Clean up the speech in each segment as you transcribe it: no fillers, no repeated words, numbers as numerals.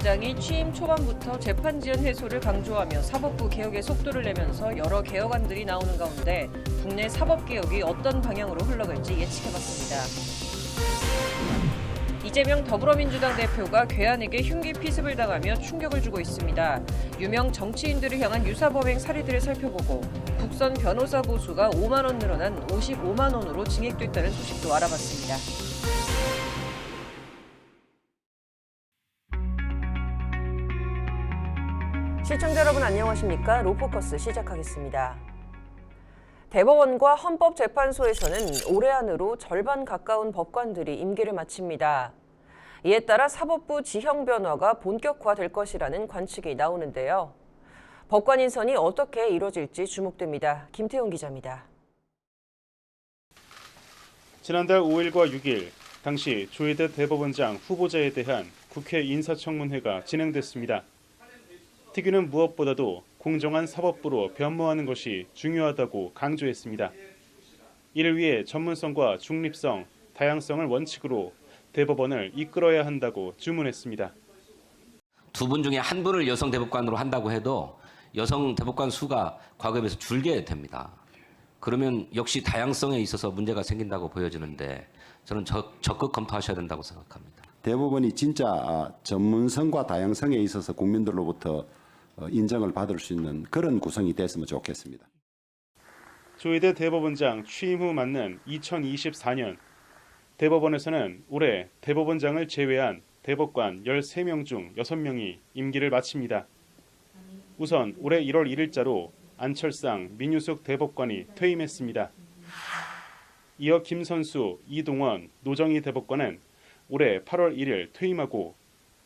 대법원장이 취임 초반부터 재판 지연 해소를 강조하며 사법부 개혁에 속도를 내면서 여러 개혁안들이 나오는 가운데 국내 사법개혁이 어떤 방향으로 흘러갈지 예측해봤습니다. 이재명 더불어민주당 대표가 괴한에게 흉기 피습을 당하며 충격을 주고 있습니다. 유명 정치인들을 향한 유사범행 사례들을 살펴보고 국선 변호사 보수가 5만 원 늘어난 55만 원으로 증액됐다는 소식도 알아봤습니다. 시청자 여러분 안녕하십니까? 로포커스 시작하겠습니다. 대법원과 헌법재판소에서는 올해 안으로 절반 가까운 법관들이 임기를 마칩니다. 이에 따라 사법부 지형 변화가 본격화될 것이라는 관측이 나오는데요. 법관 인선이 어떻게 이뤄질지 주목됩니다. 김태용 기자입니다. 지난달 5일과 6일 당시 조희대 대법원장 후보자에 대한 국회 인사청문회가 진행됐습니다. 특위는 무엇보다도 공정한 사법부로 변모하는 것이 중요하다고 강조했습니다. 이를 위해 전문성과 중립성, 다양성을 원칙으로 대법원을 이끌어야 한다고 주문했습니다. 두 분 중에 한 분을 여성 대법관으로 한다고 해도 여성 대법관 수가 과거에 비해서 줄게 됩니다. 그러면 역시 다양성에 있어서 문제가 생긴다고 보여지는데 저는 적극 검토하셔야 된다고 생각합니다. 대법원이 진짜 전문성과 다양성에 있어서 국민들로부터 인정을 받을 수 있는 그런 구성이 됐으면 좋겠습니다. 조희대 대법원장 취임 후 맞는 2024년 대법원에서는 올해 대법원장을 제외한 대법관 13명 중 6명이 임기를 마칩니다. 우선 올해 1월 1일자로 안철상, 민유숙 대법관이 퇴임했습니다. 이어 김선수, 이동원, 노정희 대법관은 올해 8월 1일 퇴임하고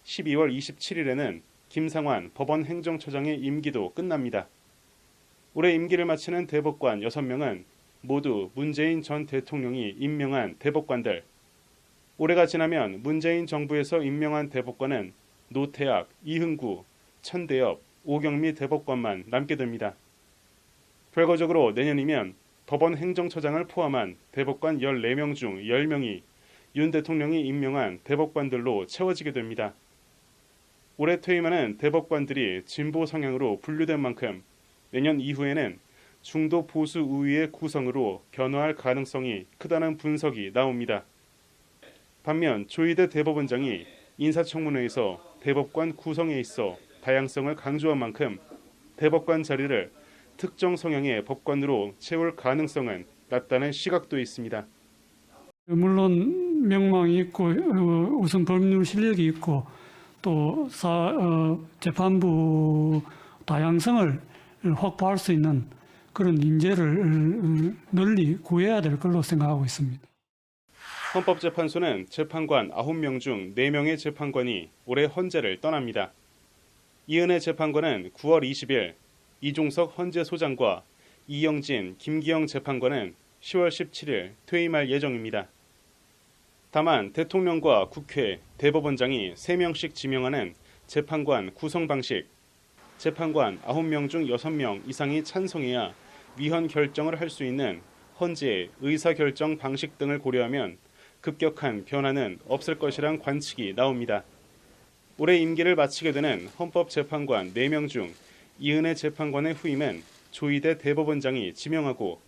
12월 27일에는 김상환 법원 행정처장의 임기도 끝납니다. 올해 임기를 마치는 대법관 6명은 모두 문재인 전 대통령이 임명한 대법관들. 올해가 지나면 문재인 정부에서 임명한 대법관은 노태악, 이흥구, 천대엽, 오경미 대법관만 남게 됩니다. 결과적으로 내년이면 법원 행정처장을 포함한 대법관 14명 중 10명이 윤 대통령이 임명한 대법관들로 채워지게 됩니다. 올해 퇴임하는 대법관들이 진보 성향으로 분류된 만큼 내년 이후에는 중도 보수 우위의 구성으로 변화할 가능성이 크다는 분석이 나옵니다. 반면 조희대 대법원장이 인사청문회에서 대법관 구성에 있어 다양성을 강조한 만큼 대법관 자리를 특정 성향의 법관으로 채울 가능성은 낮다는 시각도 있습니다. 물론 명망이 있고 우선 법률 실력이 있고 또 재판부 다양성을 확보할 수 있는 그런 인재를 널리 구해야 될 걸로 생각하고 있습니다. 헌법재판소는 재판관 9명 중 4명의 재판관이 올해 헌재를 떠납니다. 이은혜 재판관은 9월 20일, 이종석 헌재소장과 이영진, 김기영 재판관은 10월 17일 퇴임할 예정입니다. 다만 대통령과 국회, 대법원장이 3명씩 지명하는 재판관 구성 방식, 재판관 9명 중 6명 이상이 찬성해야 위헌 결정을 할 수 있는 헌재의 의사결정 방식 등을 고려하면 급격한 변화는 없을 것이란 관측이 나옵니다. 올해 임기를 마치게 되는 헌법재판관 4명 중 이은혜 재판관의 후임은 조희대 대법원장이 지명하고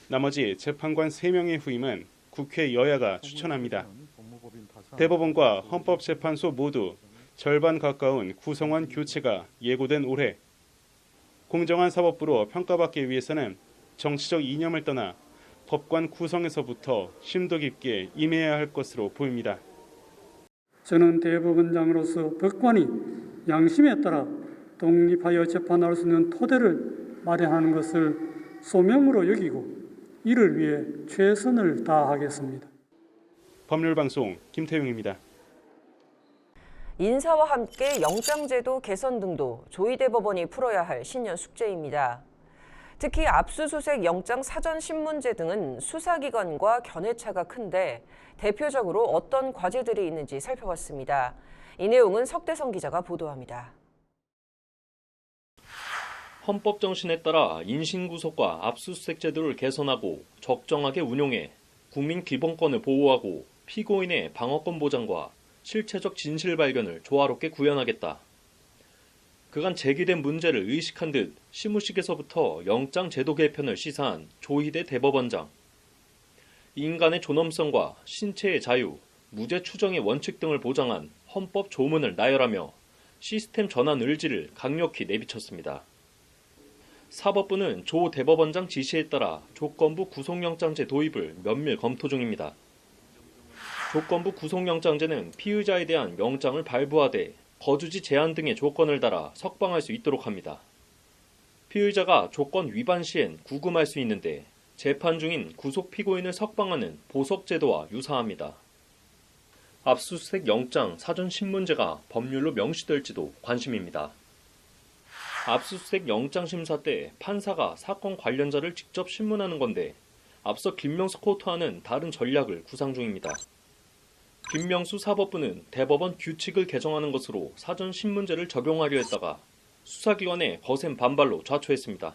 나머지 재판관 3명의 후임은 국회 여야가 추천합니다. 대법원과 헌법재판소 모두 절반 가까운 구성원 교체가 예고된 올해 공정한 사법부로 평가받기 위해서는 정치적 이념을 떠나 법관 구성에서부터 심도 깊게 임해야 할 것으로 보입니다. 저는 대법원장으로서 법관이 양심에 따라 독립하여 재판할 수 있는 토대를 마련하는 것을 소명으로 여기고 이를 위해 최선을 다하겠습니다. 법률방송 김태용입니다. 인사와 함께 영장제도 개선 등도 조희대 법원이 풀어야 할 신년 숙제입니다. 특히 압수수색 영장 사전 신문제 등은 수사기관과 견해차가 큰데 대표적으로 어떤 과제들이 있는지 살펴봤습니다. 이 내용은 석대성 기자가 보도합니다. 헌법 정신에 따라 인신구속과 압수수색 제도를 개선하고 적정하게 운용해 국민 기본권을 보호하고 피고인의 방어권 보장과 실체적 진실 발견을 조화롭게 구현하겠다. 그간 제기된 문제를 의식한 듯 시무식에서부터 영장 제도 개편을 시사한 조희대 대법원장. 인간의 존엄성과 신체의 자유, 무죄 추정의 원칙 등을 보장한 헌법 조문을 나열하며 시스템 전환 의지를 강력히 내비쳤습니다. 사법부는 조 대법원장 지시에 따라 조건부 구속영장제 도입을 면밀 검토 중입니다. 조건부 구속영장제는 피의자에 대한 영장을 발부하되 거주지 제한 등의 조건을 달아 석방할 수 있도록 합니다. 피의자가 조건 위반 시엔 구금할 수 있는데 재판 중인 구속 피고인을 석방하는 보석제도와 유사합니다. 압수수색 영장 사전 신문제가 법률로 명시될지도 관심입니다. 압수수색 영장 심사 때 판사가 사건 관련자를 직접 신문하는 건데 앞서 김명수 코트와는 다른 전략을 구상 중입니다. 김명수 사법부는 대법원 규칙을 개정하는 것으로 사전 신문제를 적용하려 했다가 수사기관의 거센 반발로 좌초했습니다.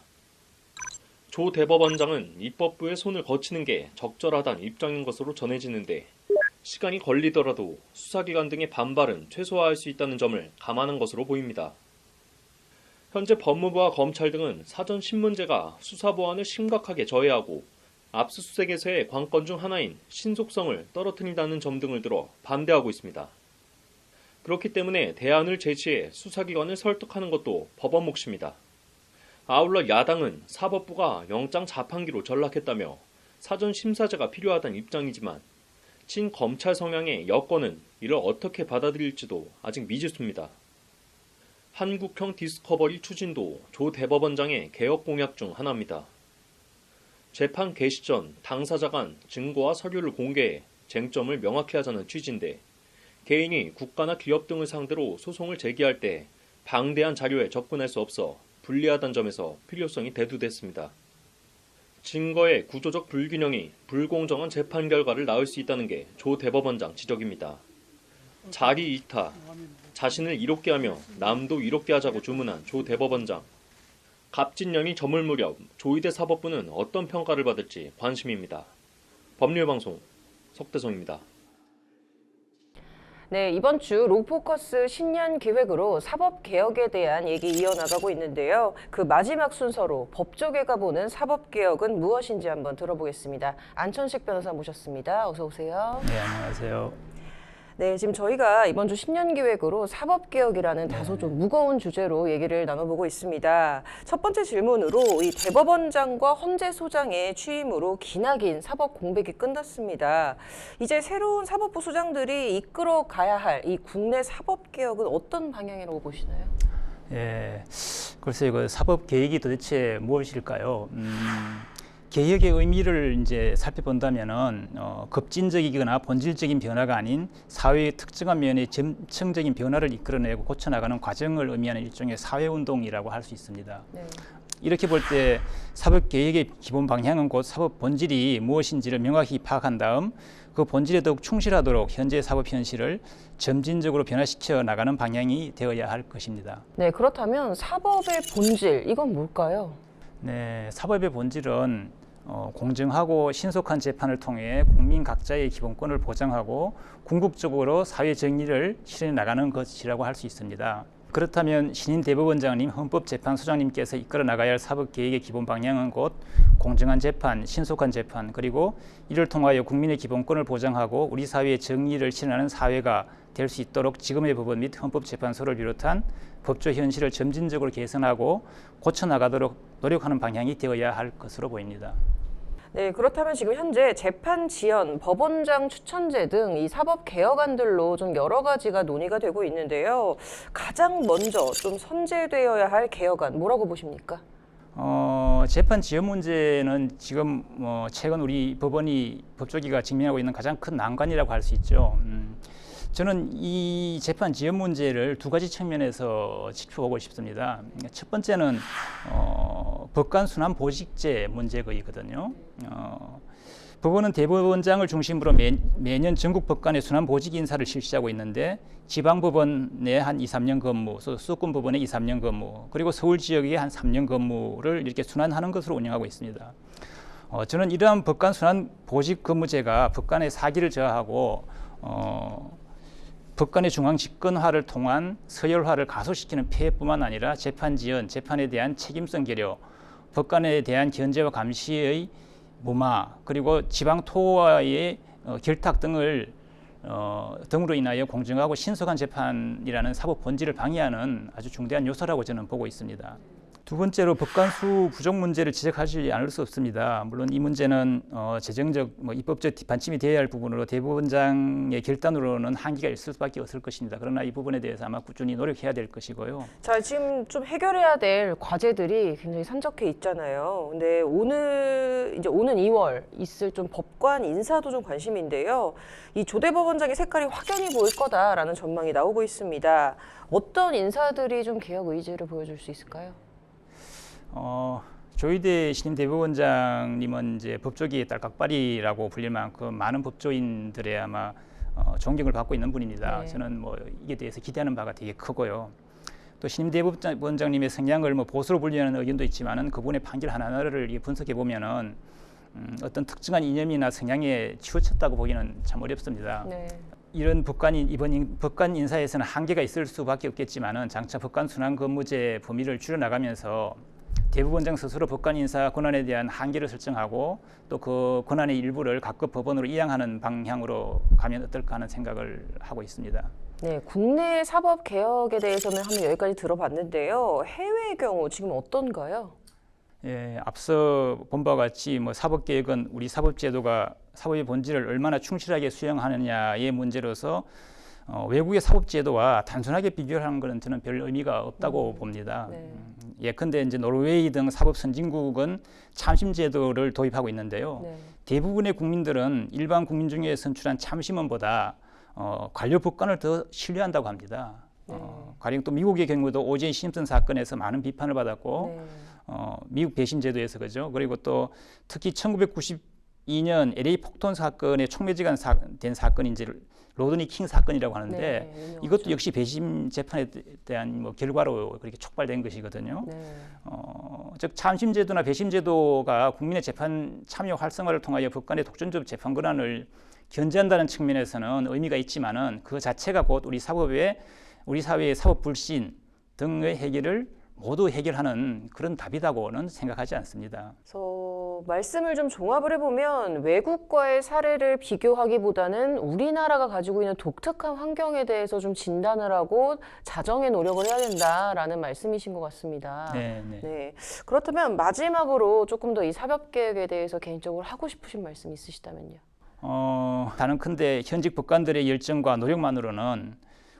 조 대법원장은 입법부의 손을 거치는 게 적절하다는 입장인 것으로 전해지는데 시간이 걸리더라도 수사기관 등의 반발은 최소화할 수 있다는 점을 감안한 것으로 보입니다. 현재 법무부와 검찰 등은 사전 신문제가 수사 보안을 심각하게 저해하고 압수수색에서의 관건 중 하나인 신속성을 떨어뜨린다는 점 등을 들어 반대하고 있습니다. 그렇기 때문에 대안을 제시해 수사기관을 설득하는 것도 법원 몫입니다. 아울러 야당은 사법부가 영장 자판기로 전락했다며 사전 심사제가 필요하다는 입장이지만 친검찰 성향의 여권은 이를 어떻게 받아들일지도 아직 미지수입니다. 한국형 디스커버리 추진도 조 대법원장의 개혁 공약 중 하나입니다. 재판 개시 전 당사자 간 증거와 서류를 공개해 쟁점을 명확히 하자는 취지인데 개인이 국가나 기업 등을 상대로 소송을 제기할 때 방대한 자료에 접근할 수 없어 불리하다는 점에서 필요성이 대두됐습니다. 증거의 구조적 불균형이 불공정한 재판 결과를 낳을 수 있다는 게 조 대법원장 지적입니다. 자리 이타, 자신을 이롭게 하며 남도 이롭게 하자고 주문한 조 대법원장. 갑진년이 저물 무렵 조희대 사법부는 어떤 평가를 받을지 관심입니다. 법률방송 석대성입니다. 네, 이번 주 롱포커스 신년 기획으로 사법개혁에 대한 얘기 이어나가고 있는데요. 그 마지막 순서로 법조계가 보는 사법개혁은 무엇인지 한번 들어보겠습니다. 안천식 변호사 모셨습니다. 어서 오세요. 네, 안녕하세요. 네, 지금 저희가 이번 주 신년 기획으로 사법개혁이라는 다소 좀 무거운 주제로 얘기를 나눠보고 있습니다. 첫 번째 질문으로 이 대법원장과 헌재 소장의 취임으로 기나긴 사법 공백이 끝났습니다. 이제 새로운 사법부 소장들이 이끌어 가야 할 이 국내 사법개혁은 어떤 방향이라고 보시나요? 예, 글쎄요, 그 사법개혁이 도대체 무엇일까요? 개혁의 의미를 이제 살펴본다면은 급진적이거나 본질적인 변화가 아닌 사회의 특정한 면의 점층적인 변화를 이끌어내고 고쳐나가는 과정을 의미하는 일종의 사회운동이라고 할 수 있습니다. 네. 이렇게 볼 때 사법개혁의 기본 방향은 곧 사법 본질이 무엇인지를 명확히 파악한 다음 그 본질에 더욱 충실하도록 현재 사법 현실을 점진적으로 변화시켜 나가는 방향이 되어야 할 것입니다. 네, 그렇다면 사법의 본질, 이건 뭘까요? 네, 사법의 본질은 공정하고 신속한 재판을 통해 국민 각자의 기본권을 보장하고 궁극적으로 사회 정의를 실현해 나가는 것이라고 할 수 있습니다. 그렇다면 신임 대법원장님, 헌법재판소장님께서 이끌어 나가야 할 사법개혁의 기본 방향은 곧 공정한 재판, 신속한 재판, 그리고 이를 통하여 국민의 기본권을 보장하고 우리 사회의 정의를 실현하는 사회가 될 수 있도록 지금의 법원 및 헌법재판소를 비롯한 법조 현실을 점진적으로 개선하고 고쳐나가도록 노력하는 방향이 되어야 할 것으로 보입니다. 네, 그렇다면 지금 현재 재판 지연, 법원장 추천제 등 이 사법 개혁안들로 좀 여러 가지가 논의가 되고 있는데요. 가장 먼저 좀 선제되어야 할 개혁안 뭐라고 보십니까? 재판 지연 문제는 지금 최근 우리 법조계가 직면하고 있는 가장 큰 난관이라고 할 수 있죠. 저는 이 재판 지연 문제를 두 가지 측면에서 짚어보고 싶습니다. 첫 번째는 법관 순환 보직제 문제거든요. 법원은 대법원장을 중심으로 매년 전국 법관의 순환 보직 인사를 실시하고 있는데 지방법원에 한 2, 3년 근무, 수도권 법원에 2, 3년 근무, 그리고 서울 지역에 한 3년 근무를 이렇게 순환하는 것으로 운영하고 있습니다. 저는 이러한 법관 순환 보직 근무제가 법관의 사기를 저하하고 법관의 중앙 집권화를 통한 서열화를 가속시키는 폐해뿐만 아니라 재판 지연, 재판에 대한 책임성 결여, 법관에 대한 견제와 감시의 무마, 그리고 지방 토와의 결탁 등을 등으로 인하여 공정하고 신속한 재판이라는 사법 본질을 방해하는 아주 중대한 요소라고 저는 보고 있습니다. 두 번째로 법관 수 부족 문제를 지적하지 않을 수 없습니다. 물론 이 문제는 재정적, 입법적 뒷받침이 되어야 할 부분으로 대법원장의 결단으로는 한계가 있을 수밖에 없을 것입니다. 그러나 이 부분에 대해서 아마 꾸준히 노력해야 될 것이고요. 자, 지금 좀 해결해야 될 과제들이 굉장히 산적해 있잖아요. 근데 오는 2월 있을 좀 법관 인사도 좀 관심인데요. 이 조대법원장의 색깔이 확연히 보일 거다라는 전망이 나오고 있습니다. 어떤 인사들이 좀 개혁 의지를 보여줄 수 있을까요? 조희대 신임 대법원장님은 이제 법조계의 딸깍발이라고 불릴 만큼 많은 법조인들의 아마 존경을 받고 있는 분입니다. 네. 저는 이에 대해서 기대하는 바가 되게 크고요. 또 신임 대법원장님의 성향을 보수로 분류하는 의견도 있지만은 그분의 판결 하나하나를 분석해 보면은 어떤 특정한 이념이나 성향에 치우쳤다고 보기는 참 어렵습니다. 네. 이런 이번 법관 인사에서는 한계가 있을 수밖에 없겠지만은 장차 법관 순환 근무제 범위를 줄여나가면서 대법원장 스스로 법관 인사 권한에 대한 한계를 설정하고 또 그 권한의 일부를 각급 법원으로 이양하는 방향으로 가면 어떨까 하는 생각을 하고 있습니다. 네, 국내 사법 개혁에 대해서는 한번 여기까지 들어봤는데요. 해외의 경우 지금 어떤가요? 예, 앞서 본 바와 같이 사법 개혁은 우리 사법제도가 사법의 본질을 얼마나 충실하게 수행하느냐의 문제로서 외국의 사법제도와 단순하게 비교하는 것은 저는 별 의미가 없다고 봅니다. 네. 예컨대 이제 노르웨이 등 사법 선진국은 참심제도를 도입하고 있는데요. 네. 대부분의 국민들은 일반 국민 중에 선출한 참심원보다 관료 법관을 더 신뢰한다고 합니다. 가령 또 미국의 경우도 O.J. 심슨 사건에서 많은 비판을 받았고 네. 미국 배심 제도에서 그죠. 그리고 또 특히 1992년 LA 폭동 사건의 촉매지가 된 사건이 이제 로드니 킹 사건이라고 하는데 네, 이것도 역시 배심 재판에 대한 결과로 그렇게 촉발된 것이거든요. 네. 즉 참심제도나 배심제도가 국민의 재판 참여 활성화를 통하여 법관의 독점적 재판 권한을 견제한다는 측면에서는 의미가 있지만은 그 자체가 곧 우리 사회의 사법 불신 등의 해결을 모두 해결하는 그런 답이라고는 생각하지 않습니다. 그래서 말씀을 좀 종합을 해보면 외국과의 사례를 비교하기보다는 우리나라가 가지고 있는 독특한 환경에 대해서 좀 진단을 하고 자정의 노력을 해야 된다라는 말씀이신 것 같습니다. 네. 네. 그렇다면 마지막으로 조금 더 이 사법개혁에 대해서 개인적으로 하고 싶으신 말씀 있으시다면요. 단언컨대 현직 법관들의 열정과 노력만으로는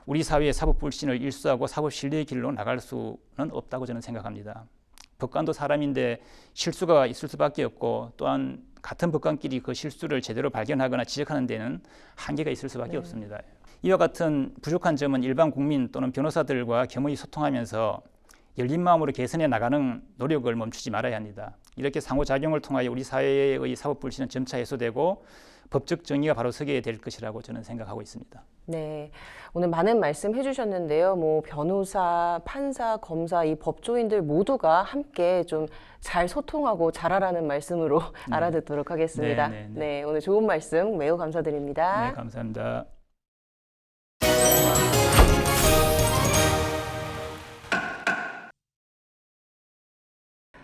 우리 사회의 사법 불신을 일수하고 사법 신뢰의 길로 나갈 수는 없다고 저는 생각합니다. 법관도 사람인데 실수가 있을 수밖에 없고 또한 같은 법관끼리 그 실수를 제대로 발견하거나 지적하는 데는 한계가 있을 수밖에 없습니다. 이와 같은 부족한 점은 일반 국민 또는 변호사들과 겸허히 소통하면서 열린 마음으로 개선해 나가는 노력을 멈추지 말아야 합니다. 이렇게 상호작용을 통하여 우리 사회의 사법 불신은 점차 해소되고 법적 정의가 바로 서게 될 것이라고 저는 생각하고 있습니다. 네, 오늘 많은 말씀 해주셨는데요. 변호사, 판사, 검사, 이 법조인들 모두가 함께 좀 잘 소통하고 잘하라는 말씀으로 알아듣도록 하겠습니다. 네, 오늘 좋은 말씀 매우 감사드립니다. 네, 감사합니다.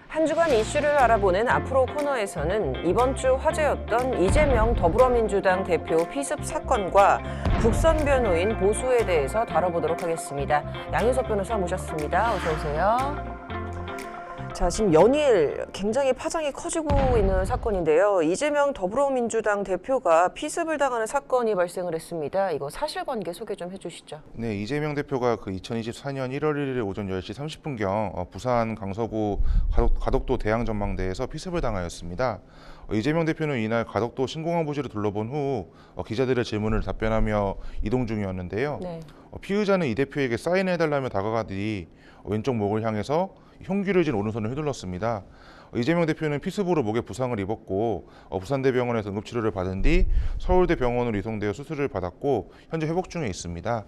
한 주간 이슈를 알아보는 앞으로 코너에서는 이번 주 화제였던 이재명 더불어민주당 대표 피습 사건과 국선 변호인 보수에 대해서 다뤄보도록 하겠습니다. 양윤석 변호사 모셨습니다. 어서 오세요. 자, 지금 연일 굉장히 파장이 커지고 있는 사건인데요. 이재명 더불어민주당 대표가 피습을 당하는 사건이 발생을 했습니다. 이거 사실관계 소개 좀 해주시죠. 네, 이재명 대표가 2024년 1월 1일 오전 10시 30분경 부산 강서구 가덕도 대양전망대에서 피습을 당하였습니다. 이재명 대표는 이날 가덕도 신공항 부지를 둘러본 후 기자들의 질문을 답변하며 이동 중이었는데요. 네. 피의자는 이 대표에게 사인해달라며 다가가더니 왼쪽 목을 향해서 흉기를 진 오른손을 휘둘렀습니다. 이재명 대표는 피습으로 목에 부상을 입었고 부산대병원에서 응급치료를 받은 뒤 서울대병원으로 이송되어 수술을 받았고 현재 회복 중에 있습니다.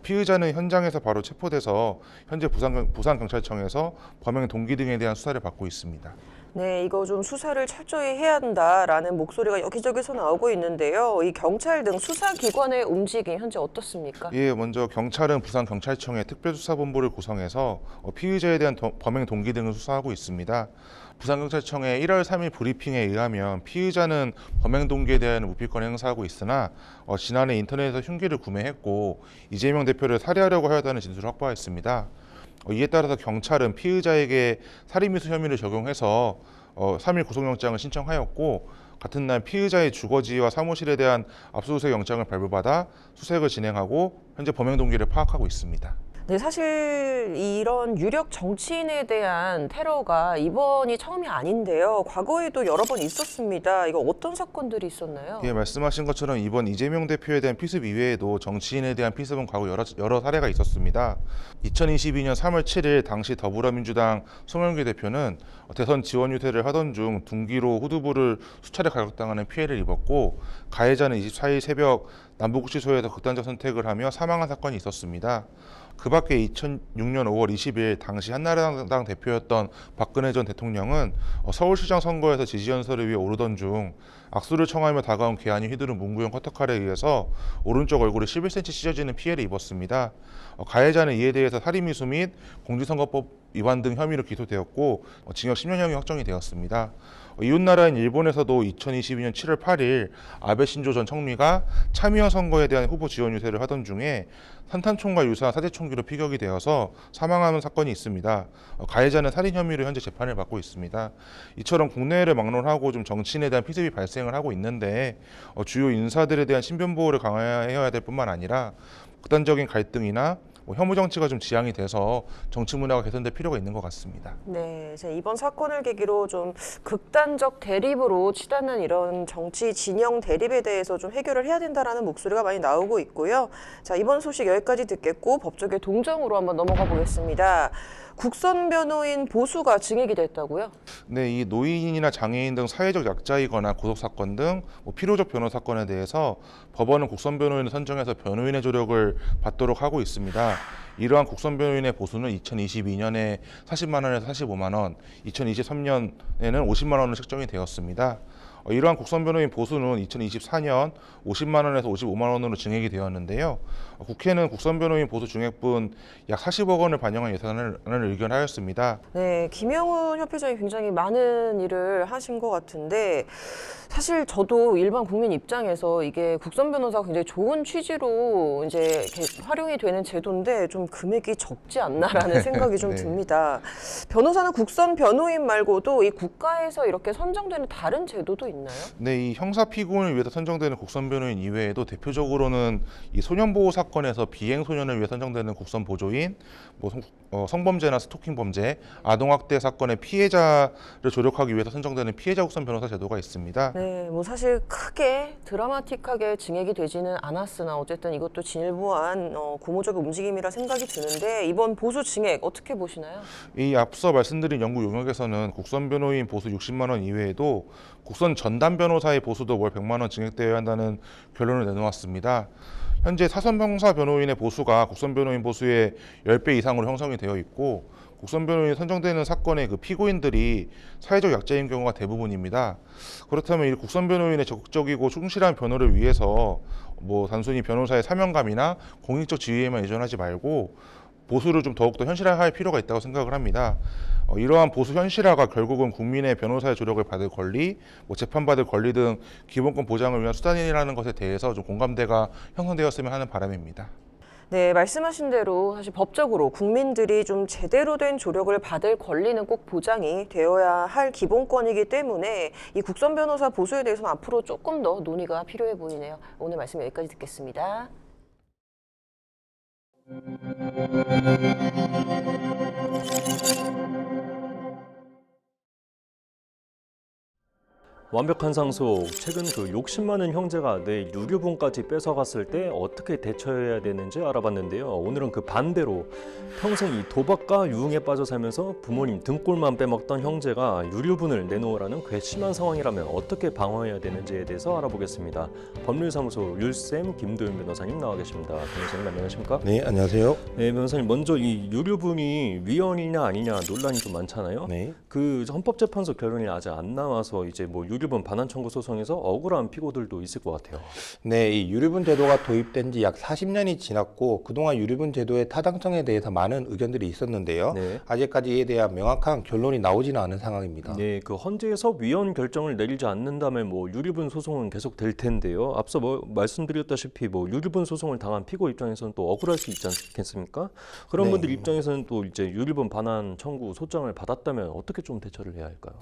피의자는 현장에서 바로 체포돼서 현재 부산경찰청에서 범행 동기 등에 대한 수사를 받고 있습니다. 네, 이거 좀 수사를 철저히 해야 한다라는 목소리가 여기저기서 나오고 있는데요. 이 경찰 등 수사기관의 움직임 현재 어떻습니까? 예, 먼저 경찰은 부산경찰청의 특별수사본부를 구성해서 피의자에 대한 범행 동기 등을 수사하고 있습니다. 부산경찰청의 1월 3일 브리핑에 의하면 피의자는 범행 동기에 대한 무피권을 행사하고 있으나 지난해 인터넷에서 흉기를 구매했고 이재명 대표를 살해하려고 하였다는 진술을 확보했습니다. 이에 따라서 경찰은 피의자에게 살인미수 혐의를 적용해서 3일 구속영장을 신청하였고 같은 날 피의자의 주거지와 사무실에 대한 압수수색 영장을 발부받아 수색을 진행하고 현재 범행 동기를 파악하고 있습니다. 네, 사실 이런 유력 정치인에 대한 테러가 이번이 처음이 아닌데요. 과거에도 여러 번 있었습니다. 이거 어떤 사건들이 있었나요? 예, 말씀하신 것처럼 이번 이재명 대표에 대한 피습 이외에도 정치인에 대한 피습은 과거 여러 사례가 있었습니다. 2022년 3월 7일 당시 더불어민주당 송영길 대표는 대선 지원 유세를 하던 중 둔기로 후두부를 수차례 갈각당하는 피해를 입었고 가해자는 24일 새벽 남부구치소에서 극단적 선택을 하며 사망한 사건이 있었습니다. 그 밖에 2006년 5월 20일 당시 한나라당 대표였던 박근혜 전 대통령은 서울시장 선거에서 지지연설을 위해 오르던 중 악수를 청하며 다가온 괴한이 휘두른 문구형 커터칼에 의해서 오른쪽 얼굴이 11cm 찢어지는 피해를 입었습니다. 가해자는 이에 대해서 살인미수 및 공직선거법 위반 등 혐의로 기소되었고 징역 10년형이 확정이 되었습니다. 이웃나라인 일본에서도 2022년 7월 8일 아베 신조 전 총리가 참여 선거에 대한 후보 지원 유세를 하던 중에 산탄총과 유사한 사제총기로 피격이 되어서 사망하는 사건이 있습니다. 가해자는 살인 혐의로 현재 재판을 받고 있습니다. 이처럼 국내를 막론하고 좀 정치인에 대한 피습이 발생을 하고 있는데 주요 인사들에 대한 신변 보호를 강화해야 될 뿐만 아니라 극단적인 갈등이나 혐오 정치가 좀 지향이 돼서 정치 문화가 개선될 필요가 있는 것 같습니다. 네, 이제 이번 사건을 계기로 좀 극단적 대립으로 치닫는 이런 정치 진영 대립에 대해서 좀 해결을 해야 된다라는 목소리가 많이 나오고 있고요. 자, 이번 소식 여기까지 듣겠고 법조계 동정으로 한번 넘어가 보겠습니다. 국선 변호인 보수가 증액이 됐다고요? 네, 이 노인이나 장애인 등 사회적 약자이거나 고속 사건 등 필요적 변호 사건에 대해서 법원은 국선 변호인을 선정해서 변호인의 조력을 받도록 하고 있습니다. 이러한 국선 변호인의 보수는 2022년에 40만 원에서 45만 원, 2023년에는 50만 원으로 책정이 되었습니다. 이러한 국선 변호인 보수는 2024년 50만 원에서 55만 원으로 증액이 되었는데요. 국회는 국선 변호인 보수 증액분 약 40억 원을 반영한 예산을 의결하였습니다. 네, 김영훈 협회장이 굉장히 많은 일을 하신 것 같은데 사실 저도 일반 국민 입장에서 이게 국선 변호사가 굉장히 좋은 취지로 이제 이렇게 활용이 되는 제도인데 좀 금액이 적지 않나라는 생각이 좀 네. 듭니다. 변호사는 국선 변호인 말고도 이 국가에서 이렇게 선정되는 다른 제도도 있나요? 네, 이 형사 피고인을 위해서 선정되는 국선 변호인 이외에도 대표적으로는 이 소년 보호 사건에서 비행 소년을 위해 선정되는 국선 보조인, 성범죄나 스토킹 범죄, 아동 학대 사건의 피해자를 조력하기 위해서 선정되는 피해자 국선 변호사 제도가 있습니다. 네, 뭐 사실 크게 드라마틱하게 증액이 되지는 않았으나 어쨌든 이것도 진일보한 고무적인 움직임이라 생각이 드는데 이번 보수 증액 어떻게 보시나요? 이 앞서 말씀드린 연구 용역에서는 국선 변호인 보수 60만 원 이외에도 국선 전담 변호사의 보수도 월 100만 원 증액되어야 한다는 결론을 내놓았습니다. 현재 사선 형사 변호인의 보수가 국선 변호인 보수의 10배 이상으로 형성이 되어 있고 국선 변호인이 선정되는 사건의 그 피고인들이 사회적 약자인 경우가 대부분입니다. 그렇다면 이 국선 변호인의 적극적이고 충실한 변호를 위해서 단순히 변호사의 사명감이나 공익적 지위에만 의존하지 말고 보수를 좀 더욱더 현실화할 필요가 있다고 생각을 합니다. 이러한 보수 현실화가 결국은 국민의 변호사의 조력을 받을 권리, 재판받을 권리 등 기본권 보장을 위한 수단이라는 것에 대해서 좀 공감대가 형성되었으면 하는 바람입니다. 네, 말씀하신 대로 사실 법적으로 국민들이 좀 제대로 된 조력을 받을 권리는 꼭 보장이 되어야 할 기본권이기 때문에 이 국선 변호사 보수에 대해서는 앞으로 조금 더 논의가 필요해 보이네요. 오늘 말씀 여기까지 듣겠습니다. 완벽한 상속, 최근 그 욕심 많은 형제가 내 유류분까지 뺏어갔을 때 어떻게 대처해야 되는지 알아봤는데요. 오늘은 그 반대로 평생 이 도박과 유흥에 빠져 살면서 부모님 등골만 빼먹던 형제가 유류분을 내놓으라는 괘씸한 상황이라면 어떻게 방어해야 되는지에 대해서 알아보겠습니다. 법률사무소 율쌤 김도윤 변호사님 나와 계십니다. 변호사님 안녕하십니까? 네, 안녕하세요. 네, 변호사님 먼저 이 유류분이 위헌이냐 아니냐 논란이 좀 많잖아요. 네. 그 헌법재판소 결론이 아직 안 나와서 이제 뭐 유류분 반환 청구 소송에서 억울한 피고들도 있을 것 같아요. 네, 이 유류분 제도가 도입된 지 약 40년이 지났고 그동안 유류분 제도의 타당성에 대해서 많은 의견들이 있었는데요. 네. 아직까지 이에 대한 명확한 결론이 나오지는 않은 상황입니다. 네, 그 헌재에서 위헌 결정을 내리지 않는다면 뭐 유류분 소송은 계속 될 텐데요. 앞서 뭐 말씀드렸다시피 뭐 유류분 소송을 당한 피고 입장에서는 또 억울할 수 있지 않겠습니까? 그런 네. 분들 입장에서는 또 이제 유류분 반환 청구 소장을 받았다면 어떻게 좀 대처를 해야 할까요?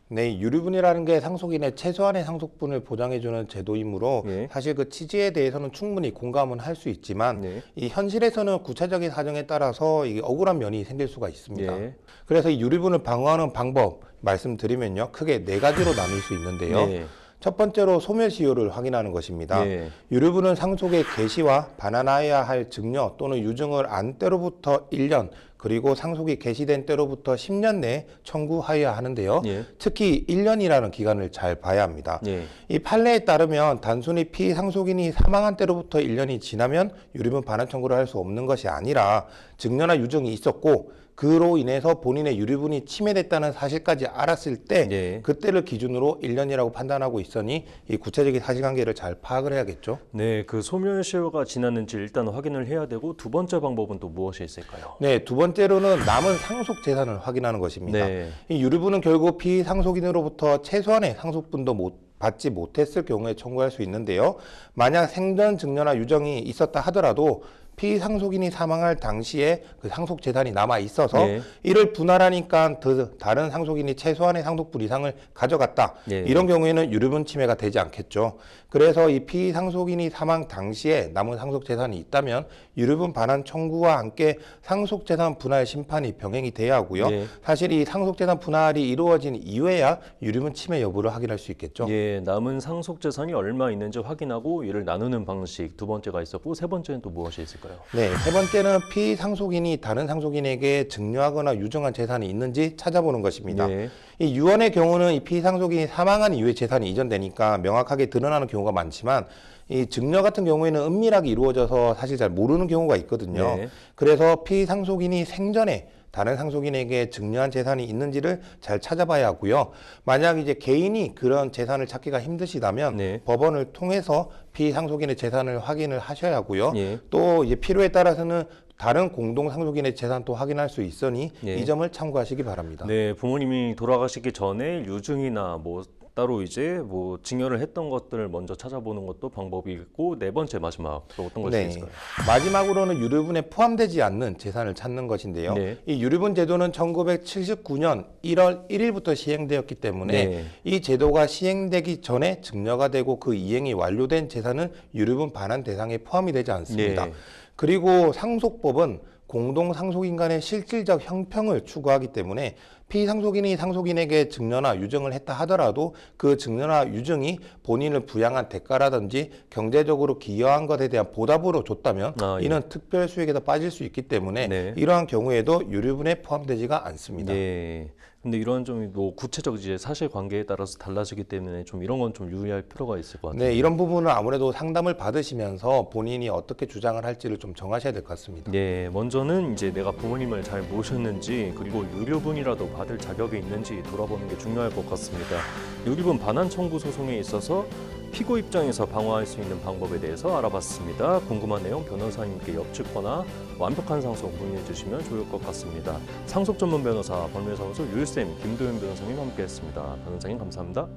네, 유류분이라는 게 상속인의 최소한의 상속분을 보장해주는 제도이므로 예. 사실 그 취지에 대해서는 충분히 공감은 할 수 있지만 네. 이 현실에서는 구체적인 사정에 따라서 이게 억울한 면이 생길 수가 있습니다. 예. 그래서 이 유류분을 방어하는 방법 말씀드리면요, 크게 4가지로 나눌 수 있는데요. 네. 첫 번째로 소멸시효를 확인하는 것입니다. 네. 유류분은 상속의 개시와 반환하여야 할 증여 또는 유증을 안 때로부터 1년 그리고 상속이 개시된 때로부터 10년 내에 청구하여야 하는데요. 예. 특히 1년이라는 기간을 잘 봐야 합니다. 예. 이 판례에 따르면 단순히 피상속인이 사망한 때로부터 1년이 지나면 유류분 반환 청구를 할 수 없는 것이 아니라 증여나 유증이 있었고 그로 인해서 본인의 유류분이 침해됐다는 사실까지 알았을 때 네. 그때를 기준으로 1년이라고 판단하고 있으니 이 구체적인 사실관계를 잘 파악을 해야겠죠. 네, 그 소멸시효가 지났는지 일단 확인을 해야 되고 두 번째 방법은 또 무엇이 있을까요? 네, 두 번째로는 남은 상속 재산을 확인하는 것입니다. 네. 이 유류분은 결국 피상속인으로부터 최소한의 상속분도 받지 못했을 경우에 청구할 수 있는데요. 만약 생전 증여나 유정이 있었다 하더라도 피상속인이 사망할 당시에 그 상속 재산이 남아 있어서 네. 이를 분할하니까 다른 상속인이 최소한의 상속분 이상을 가져갔다. 네. 이런 경우에는 유류분 침해가 되지 않겠죠. 그래서 이 피상속인이 사망 당시에 남은 상속 재산이 있다면 유류분 반환 청구와 함께 상속 재산 분할 심판이 병행이 돼야 하고요. 네. 사실 이 상속 재산 분할이 이루어진 이후에야 유류분 침해 여부를 확인할 수 있겠죠. 예, 남은 상속 재산이 얼마 있는지 확인하고 이를 나누는 방식 두 번째가 있었고 세 번째는 또 무엇이 있을까요? 네, 세 번째는 피상속인이 다른 상속인에게 증여하거나 유증한 재산이 있는지 찾아보는 것입니다. 네. 이 유언의 경우는 이 피상속인이 사망한 이후에 재산이 이전되니까 명확하게 드러나는 경우가 많지만 이 증여 같은 경우에는 은밀하게 이루어져서 사실 잘 모르는 경우가 있거든요. 네. 그래서 피상속인이 생전에 다른 상속인에게 증여한 재산이 있는지를 잘 찾아봐야 하고요. 만약 이제 개인이 그런 재산을 찾기가 힘드시다면 네. 법원을 통해서 피상속인의 재산을 확인을 하셔야 하고요. 예. 또 이제 필요에 따라서는 다른 공동 상속인의 재산도 확인할 수 있으니 예. 이 점을 참고하시기 바랍니다. 네, 부모님이 돌아가시기 전에 유증이나 뭐 따로 이제 뭐 증여를 했던 것들을 먼저 찾아보는 것도 방법이 있고 네 번째 마지막 또 어떤 것이 네. 있을까요? 마지막으로는 유류분에 포함되지 않는 재산을 찾는 것인데요. 네. 이 유류분 제도는 1979년 1월 1일부터 시행되었기 때문에 네. 이 제도가 시행되기 전에 증여가 되고 그 이행이 완료된 재산은 유류분 반환 대상에 포함이 되지 않습니다. 네. 그리고 상속법은 공동 상속인 간의 실질적 형평을 추구하기 때문에 피상속인이 상속인에게 증여나 유증을 했다 하더라도 그 증여나 유증이 본인을 부양한 대가라든지 경제적으로 기여한 것에 대한 보답으로 줬다면 아, 예. 이는 특별 수익에도 빠질 수 있기 때문에 네. 이러한 경우에도 유류분에 포함되지가 않습니다. 네. 근데 이런 좀 뭐 구체적 이제 사실관계에 따라서 달라지기 때문에 좀 이런 건 좀 유의할 필요가 있을 것 같아요. 네, 이런 부분은 아무래도 상담을 받으시면서 본인이 어떻게 주장을 할지를 좀 정하셔야 될 것 같습니다. 네, 먼저는 이제 내가 부모님을 잘 모셨는지 그리고 유류분이라도 받을 자격이 있는지 돌아보는 게 중요할 것 같습니다. 유류분 반환 청구 소송에 있어서 피고 입장에서 방어할 수 있는 방법에 대해서 알아봤습니다. 궁금한 내용 변호사님께 여쭙거나 완벽한 상속 문의해 주시면 좋을 것 같습니다. 상속 전문 변호사 법률사무소 율쌤 김도윤 변호사님 함께했습니다. 변호사님 감사합니다.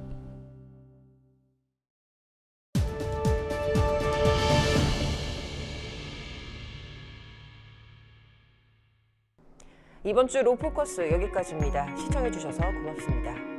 이번 주 로포커스 여기까지입니다. 시청해주셔서 고맙습니다.